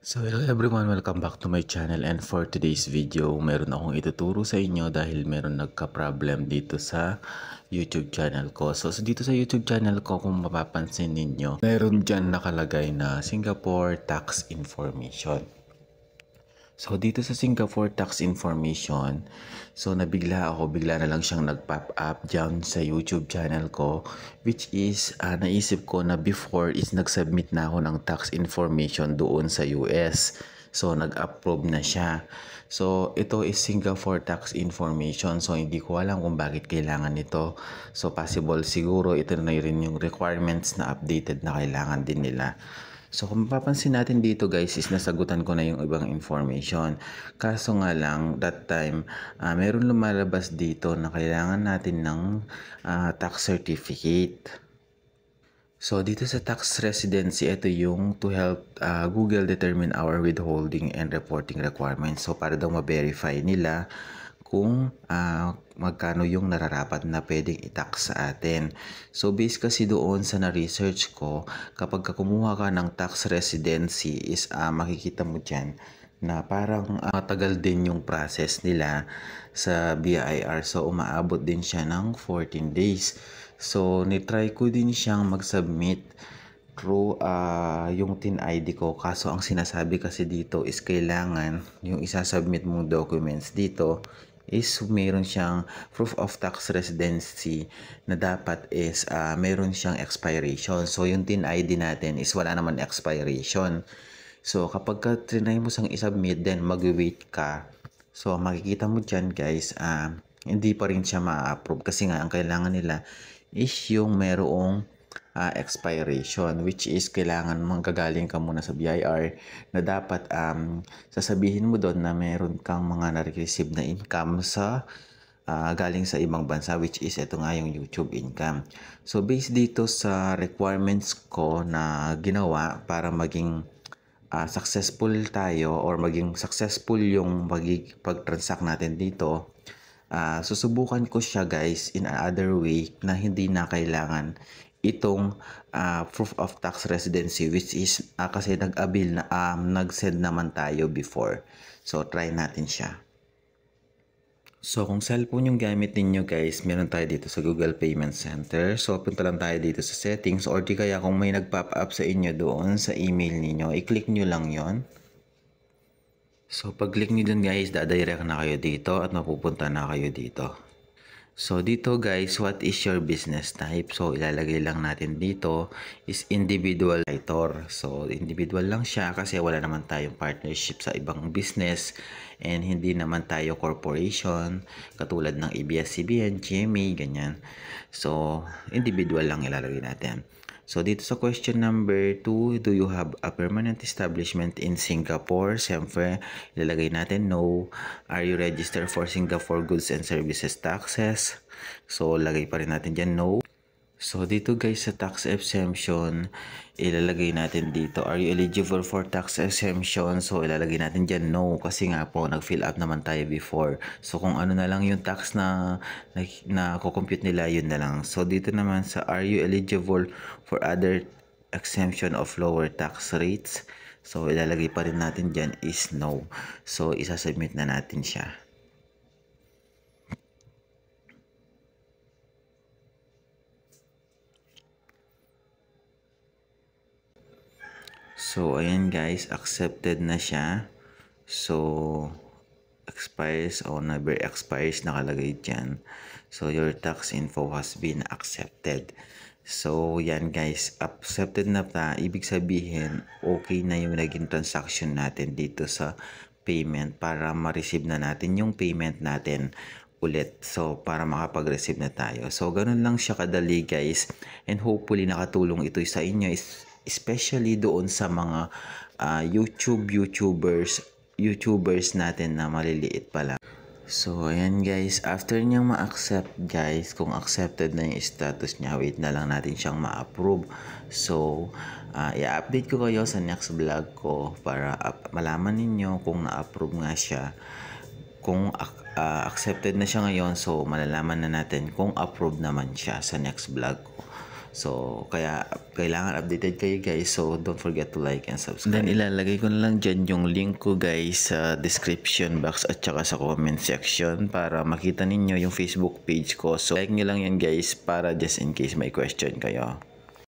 So hello everyone, welcome back to my channel, and for today's video, meron akong ituturo sa inyo dahil meron nagka-problem dito sa YouTube channel ko. So dito sa YouTube channel ko, kung mapapansin ninyo, meron dyan nakalagay na Singapore tax information. So dito sa Singapore tax information, so bigla na lang siyang nag-pop up dyan sa YouTube channel ko, which is naisip ko na before is nag-submit na ako ng tax information doon sa US. So nag-approve na siya. So ito is Singapore tax information. So hindi ko alam kung bakit kailangan nito. So possible siguro ito na rin yung requirements na updated na kailangan din nila. So kung mapapansin natin dito guys is nasagutan ko na yung ibang information. Kaso nga lang that time meron lumalabas dito na kailangan natin ng tax certificate. So dito sa tax residency, ito yung to help Google determine our withholding and reporting requirements. So para daw ma-verify nila kung magkano yung nararapat na pwedeng i-tax sa atin. So based kasi doon sa na-research ko, kapag kumuha ka ng tax residency is makikita mo dyan na parang matagal din yung process nila sa BIR. So umaabot din siya ng 14 days. So nitry ko din siyang mag-submit through yung TIN ID ko. Kaso ang sinasabi kasi dito is kailangan yung isasubmit mong documents dito is meron siyang proof of tax residency na dapat is meron siyang expiration. So yung TIN ID natin is wala naman expiration. So kapag ka trinay mo sang isubmit, then mag-wait ka. So makikita mo dyan guys, hindi pa rin siya ma-approve kasi nga ang kailangan nila is yung merong expiration, which is kailangan manggagaling ka muna sa BIR na dapat sasabihin mo doon na meron kang mga na-receive na income sa galing sa ibang bansa, which is ito nga yung YouTube income. So based dito sa requirements ko na ginawa para maging successful tayo or maging successful yung pag-transact natin dito, susubukan ko siya guys in another way na hindi na kailangan itong proof of tax residency, which is kasi nag-avail na nag-send naman tayo before. So try natin siya. So kung cellphone yung gamit ninyo guys, meron tayo dito sa Google Payment Center. So punta lang tayo dito sa settings, or di kaya kung may nag-pop up sa inyo doon sa email niyo, i-click nyo lang yon. So pag click nyo dun guys, dadirect na kayo dito at mapupunta na kayo dito. So dito guys, what is your business type? So ilalagay lang natin dito is individual writer. So individual lang siya kasi wala naman tayong partnership sa ibang business and hindi naman tayo corporation katulad ng ABS-CBN, GMA, ganyan. So individual lang ilalagay natin. So dito sa question number 2, do you have a permanent establishment in Singapore? Siyempre, ilalagay natin no. Are you registered for Singapore Goods and Services Taxes? So lagay pa rin natin dyan no. So dito guys sa tax exemption, ilalagay natin dito, are you eligible for tax exemption? So ilalagay natin dyan no, kasi nga po nag-fill up naman tayo before. So kung ano na lang yung tax na compute nila, yun na lang. So dito naman sa are you eligible for other exemption of lower tax rates? So ilalagay pa rin natin dyan is no. So isasubmit na natin siya. So, ayan guys, accepted na siya. So, expires o never expires nakalagay dyan. So, your tax info has been accepted. So, yan guys, accepted na ta. Ibig sabihin, okay na yung naging transaction natin dito sa payment para ma-receive na natin yung payment natin ulit. So, para makapag-receive na tayo. So, ganun lang siya kadali guys. And hopefully, nakatulong ito sa inyo, especially doon sa mga YouTubers natin na maliliit pa lang. So, ayan guys, after niyang ma-accept guys, kung accepted na yung status niya, wait na lang natin siyang ma-approve. So, i-update ko kayo sa next vlog ko para malaman ninyo kung na-approve nga siya. Kung accepted na siya ngayon, so malalaman na natin kung approve naman siya sa next vlog ko. So kaya kailangan updated kayo guys, so don't forget to like and subscribe. Then ilalagay ko na lang dyan yung link ko guys sa description box at saka sa comment section para makita ninyo yung Facebook page ko. So like nyo lang yan guys para just in case may question kayo.